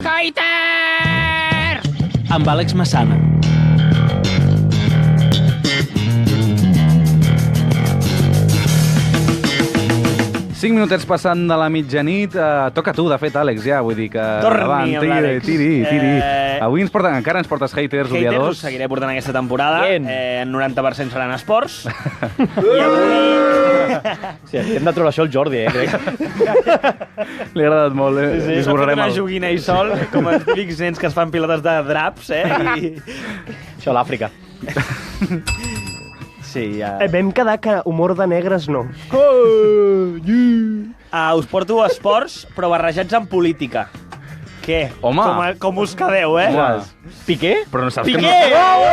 Hater! Amb Àlex Massana. Cinc minutets passant de la mitjanit. Toca tu, de fet, Àlex, ja. Vull dir que... Torni amb l'Àlex. Tiri. Avui encara ens portes haters odiadors. Us seguiré portant aquesta temporada. En 90% seran esports. I avui... Sí, hem de trobar això al Jordi, crec. Li ha agradat molt, Sí, s'ha fet una joguina i sol, com els típics nens que es fan pilotes de draps, I... Això a l'Àfrica. Sí, ja... Vam quedar que humor de negres no. Us porto esports, però barrejats amb política. Què? Home! Com us quedeu, Home. Piqué? Però no saps Piqué! que no...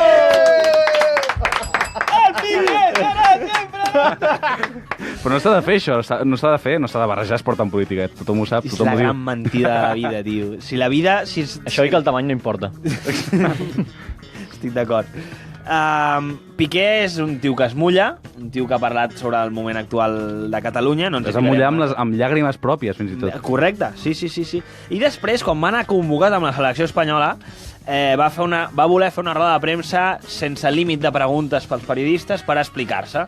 El Piqué serà sempre! Però no s'ha de fer això, no s'ha de barrejar esport amb política. Tothom ho sap, És tothom la ho diu. gran mentida de la vida, tio. Si la vida... Això i que el tamany no importa. Estic d'acord. Piqué és un tio que es mulla, un tio que ha parlat sobre el moment actual de Catalunya. No ens Has de mullar amb llàgrimes pròpies, fins i tot. Correcte, sí. I després, quan va anar convocat amb la selecció espanyola, va voler fer una roda de premsa sense límit de preguntes pels periodistes per explicar-se.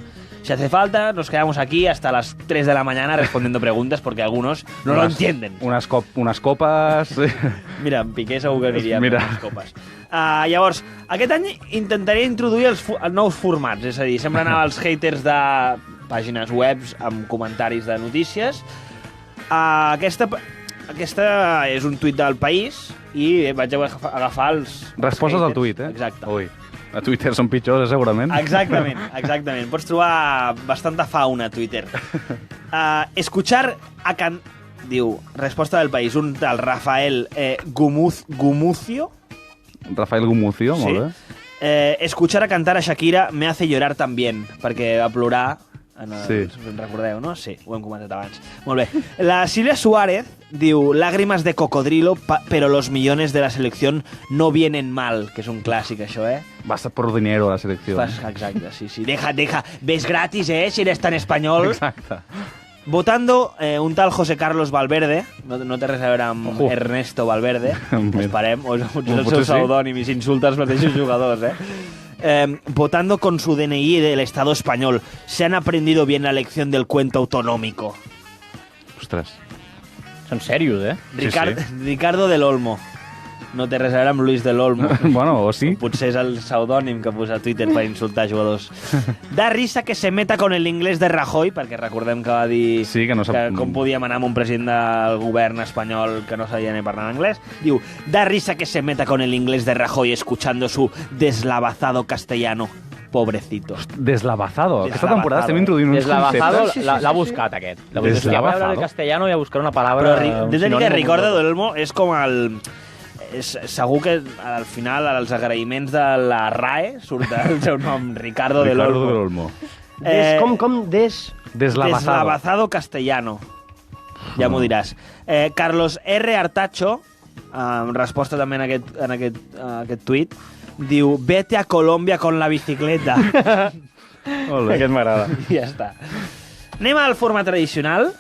Si hace falta, nos quedamos aquí hasta las 3 de la mañana respondiendo preguntas porque algunos no lo entienden. Unes copes... Mira, en Piqué segur que aniria amb unes copes. Llavors, aquest any intentaré introduir els nous formats, és a dir, sempre anava als haters de pàgines webs amb comentaris de notícies. Aquesta és un tuit del País i vaig agafar els Respostes al haters. tuit, eh? Exacte. Ui, a Twitter són pitjors, segurament. Exactament. Pots trobar bastanta fauna a Twitter. Escuchar a diu, resposta del País, un tal Rafael Gumucio. Rafael Gumucio, Sí. molt bé. Escuchar a cantar a Shakira me hace llorar también, perquè va plorar. Sí. Recordeu, no? Sí, ho hem comentat abans. Molt bé. La Silvia Suárez diu lágrimas de cocodrilo, pero los millones de la selección no vienen mal, que és un clàssic, això, Vas por dinero a la selecció. Exacte, sí. Deja. Ves gratis, si eres tan espanyol. Exacte. Votando un tal José Carlos Valverde, no té res a veure amb Ernesto Valverde, esperem, o és el seu pseudònim i s'insulta els mateixos jugadors, votando con su DNI del Estado español. Se han aprendido bien la lección del cuento autonómico. Ostres. Són serios, Ricardo del Olmo. No té res a veure amb Luis del Olmo. Bueno, o sí. Potser és el pseudònim que posa a Twitter per insultar jugadors. Da risa que se meta con el inglés de Rajoy, perquè recordem que va dir que com podíem anar amb un president del govern espanyol que no sabia ni parlar anglès. Diu, da risa que se meta con el inglés de Rajoy escuchando su deslavazado castellano. Pobrecito. Deslavazado. Aquesta temporada estem introduint uns conceptes. Deslavazado l'ha buscat, aquest. Deslavazado. Voy a hablar de castellano i a buscar una palabra... Però he de dir que Ricardo del Olmo és com el... Segur que al final, als agraïments de la RAE, surt el seu nom, Ricardo del Olmo. Deslavazado castellano. Ja m'ho diràs. Carlos R. Artacho, resposta també en aquest tuit, diu, vete a Colòmbia con la bicicleta. Molt bé. Aquest m'agrada. I ja està. Anem al format tradicional.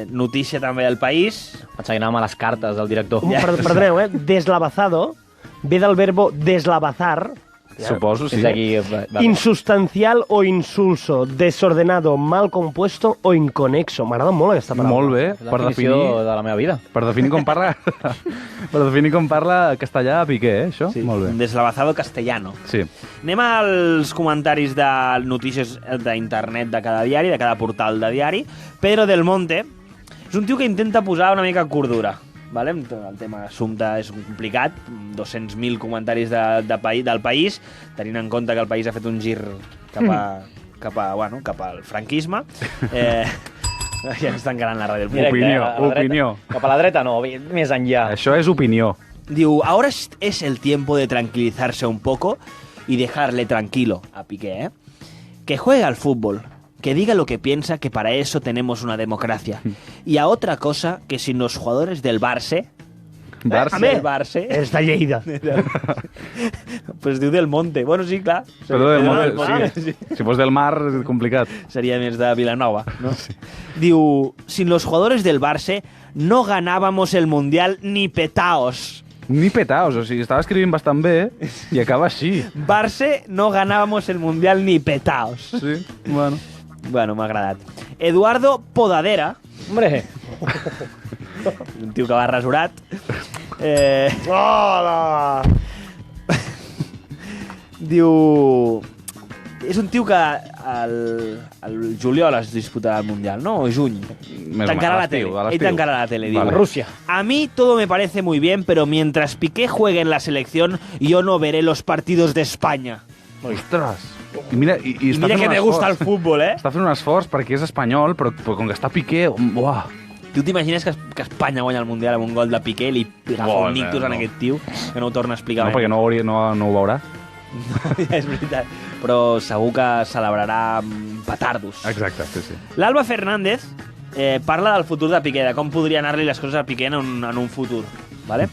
Notícia també del País. Vaig anar amb les cartes del director. Perdoneu, deslavazado ve del verbo deslavazar. Suposo, sí. Insustancial o insulso, desordenado, mal compuesto o inconexo. M'agrada molt aquesta paraula. Molt bé, per definir de la meva vida. Per definir com parla castellà Piqué, això? Sí, molt bé. Deslavazado castellano. Sí. Anem als comentaris de notícies d'internet de cada diari, de cada portal de diari. Pedro del Monte és un tio que intenta posar una mica cordura. Vale? El tema assumpte és complicat, 200.000 comentaris del País, tenint en compte que el País ha fet un gir cap al franquisme. Ja ens està encarant la ràdio. Opinió. Cap a la dreta no, més enllà. Això és opinió. Diu, ahora es el tiempo de tranquilizarse un poco y dejarle tranquilo a Piqué, que juegue al fútbol, que diga lo que piensa, que para eso tenemos una democracia. Y a otra cosa, que sin los jugadores del Barça, Barça. El Barça. És de Lleida. Pues es diu Del Monte. Bueno, sí, clar. Perdó, del Seria- Monte, sí. Si fos del mar, és complicat. Sería més de Vilanova, ¿no? Diu, sin los jugadores del Barça no ganábamos el Mundial ni petaos. Ni petaos, o sigui, estava escrivint bastant bé i acaba així. Barça no ganábamos el Mundial ni petaos. Sí, bueno. Bueno, m'ha agradat. Eduardo Podadera, Hombre, un tio que va rasurat, Hola! diu... És un tio que el juliol es disputarà el Mundial, ¿no? O juny. Més o Tancarà menys, la tele. a Ell l'estiu. tancarà la tele, diu. Vale. Rusia. A mí todo me parece muy bien, pero mientras Piqué juegue en la selección, yo no veré los partidos de España. Ostres! I mira, i Y està mira fent que un me gusta el esforç. fútbol, ¿eh? Està fent un esforç perquè és espanyol, però com que està Piqué... Uah! Tu t'imagines que Espanya guanya el Mundial amb un gol de Piqué, li agafa Bona, un nictus en no. aquest tio, que no ho torna a explicar No, mai. perquè no ho veurà. Ja és veritat. Però segur que celebrarà petardos. Exacte, sí, sí. L'Alba Fernández parla del futur de Piqué, de com podria anar-li les coses a Piqué en un futur. ¿Vale?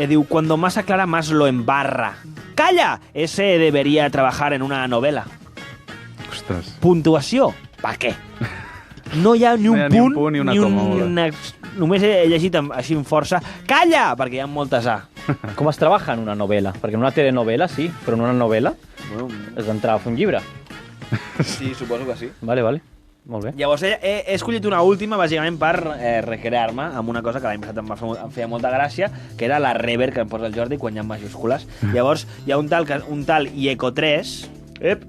Diu, cuando más aclara, más lo embarra. ¡Calla! Ese debería trabajar en una novela. Ostres. Puntuació? Per què? No hi ha ni un No hi ha ni un punt, punt ni una coma. Només he llegit així amb força. Calla! Perquè hi ha moltes A. com es treballa en una novel·la? Perquè en una telenovela sí, però en una novel·la Bueno, has d'entrar a fer un llibre. sí, suposo que sí. Vale, vale. Molt bé. Llavors he escollit una última, bàsicament, per recrear-me amb una cosa que l'any passat em feia molta gràcia, que era la rever que em posa el Jordi quan hi ha majúscules. Llavors, hi ha un tal Ieco3... Ep!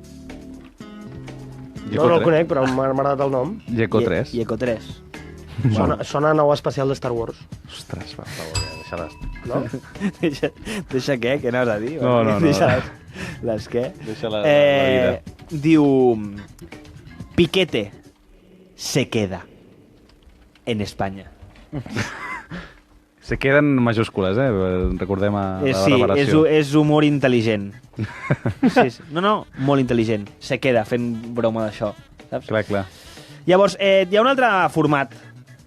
No el conec, però m'ha agradat el nom. Geco 3. Ieco3. Sona nou especial de Star Wars. Ostres, per favor, ja, deixa-les. No? Deixa què? Què anaves a dir? No. Deixa les què? Deixa la vida. Diu... Piquete se queda en España. Se queden majúscules, recordem a la Sí, reparació. és humor intel·ligent. Sí. No, molt intel·ligent. Se queda fent broma d'això, saps? Clar. Llavors, hi ha un altre format.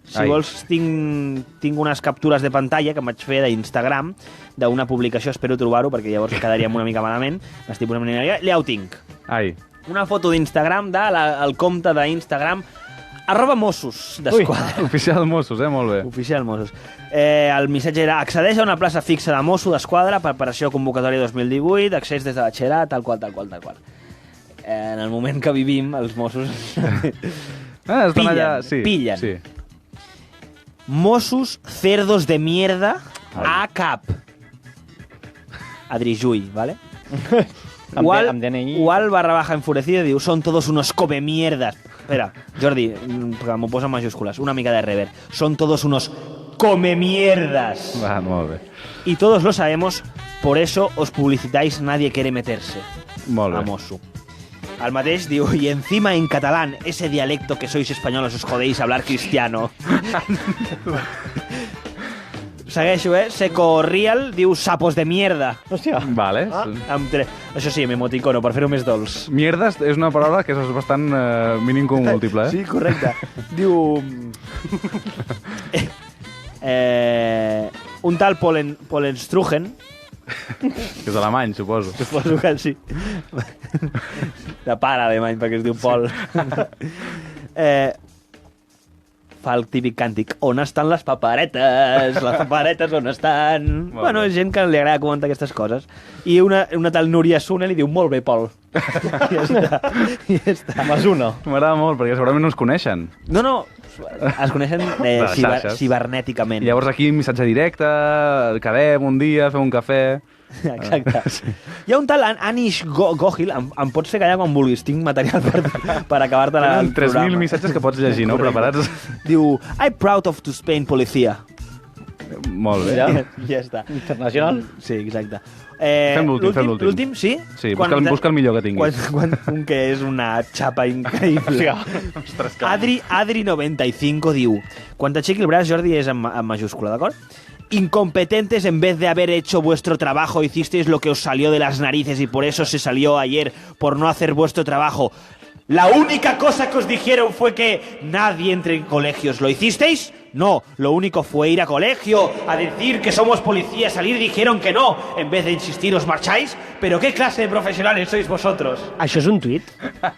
Si Ai. vols, tinc unes captures de pantalla que em vaig fer d'Instagram, d'una publicació, espero trobar-ho, perquè llavors quedaríem una mica malament. M'estic posant ja ho tinc. Ai, Una foto d'Instagram del compte d'Instagram @Mossos d'Esquadra. oficial Mossos, molt bé. Oficial Mossos. El missatge era: accedeix a una plaça fixa de Mosso d'Esquadra, preparació convocatòria 2018, accés des de batxillerat, tal qual. En el moment que vivim, els Mossos... Estan Pillen, allà, sí. pillen. Sí. Mossos cerdos de mierda a cap. Adri Juy, ¿vale? Amb DNI. Ual / enfurecido diu, son todos unos come mierdas. Espera, Jordi, que m'ho posa en majúscules, una mica de rever. Son todos unos come mierdas. Va, molt bé. Y todos lo sabemos, por eso os publicitáis, nadie quiere meterse. Molt bé. A Mosso. Al mateix diu, y encima en catalán, ese dialecto que sois españoles os jodéis a hablar cristiano. Segueixo, Seco Real diu sapos de mierda. Hòstia. Vale. Això sí, m'emoticono, per fer-ho més dolç. Mierdes és una paraula que és bastant mínim com múltiple, Sí, correcte. Diu... un tal Polenstrugen, Que és alemany, suposo. suposo que sí. De pare alemany, perquè es diu Pol. Fa el típic càntic. On estan les paperetes? Les paperetes on estan? Molt Bueno, bé. gent que li agrada comentar aquestes coses. I una tal Núria Sune li diu, molt bé, Pol. I ja està. Masuna. M'agrada molt, perquè segurament no ens coneixen. No, es coneixen les xarxes. cibernèticament. I llavors aquí missatge directe, quedem un dia, fem un cafè... Exacte. Hi ha un tal Anish Gohil, em pots fer callar quan vulguis, tinc material per acabar-te el Tenen 3.000 programa. missatges que pots llegir, no? Preparats? Diu, I'm proud of to Spain policia. Molt bé. Ja. Ja està. Internacional. Sí, exacte. Fem l'últim. L'últim, sí? Sí, busca el millor que tinguis. Un que és una xapa increïble. Adri95 diu, quan t'aixequi el braç, Jordi, és en majúscula, d'acord? Incompetentes, en vez de haber hecho vuestro trabajo, hicisteis lo que os salió de las narices y por eso se salió ayer por no hacer vuestro trabajo. La única cosa que os dijeron fue que nadie entre en colegios. ¿Lo hicisteis? No, lo único fue ir a colegio, a decir que somos policía, salir dijeron que no. En vez de insistir, os marcháis. ¿Pero qué clase de profesionales sois vosotros? Això és un tuit?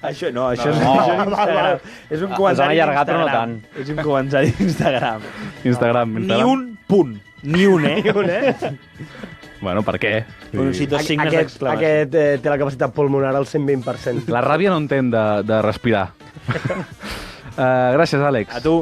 Això no, això és Instagram. És un comentari allargat, però no d'Instagram. És un comentari d'Instagram. Instagram. Ni un punt. Ni un, eh? Ni un, eh? Bueno, per què? Un sí, dos signes d'exclamació. Aquest té la capacitat pulmonar al 120%. La ràbia no entén de respirar. Gràcies, Àlex. A tu.